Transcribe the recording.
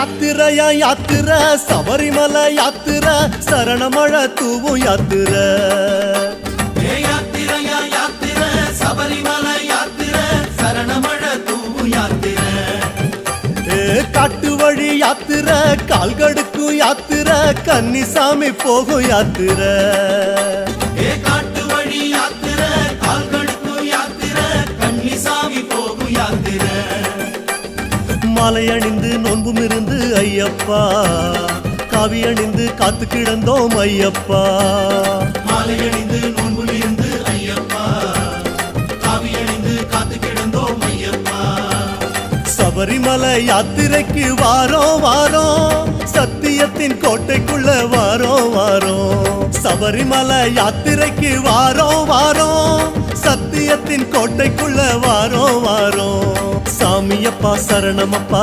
யாத்திரையா யாத்திரை சபரிமலை யாத்திரை சரணமழை தூவும் யாத்திரை யாத்திரையா யாத்திரை சபரிமலை யாத்திரை சரணமழை தூவும் யாத்திரை காட்டு வழி யாத்திரை கால்கடுக்கும் யாத்திரை கன்னிசாமி போகும் யாத்திரை காட்டு வழி யாத்திரை கால்கடுக்கும் யாத்திரை கன்னிசாமி போகும் யாத்திரை மாலை அணிந்து நோன்பும் இருந்து ஐயப்பா காவி அணிந்து காத்து கிடந்தோம் ஐயப்பா மாலை அணிந்து நோன்பும் இருந்து ஐயப்பா காவி அணிந்து காத்து கிடந்தோம் ஐயப்பா சபரிமலை யாத்திரைக்கு வாரோம் வாரோம் சத்தியத்தின் கோட்டைக்குள்ள வாரோம் வாரோம் சபரிமலை யாத்திரைக்கு வாரோம் வாரோம் சத்தியத்தின் கோட்டைக்குள்ள வாரோம் வாரோம் சாமியப்பா சரணமப்பா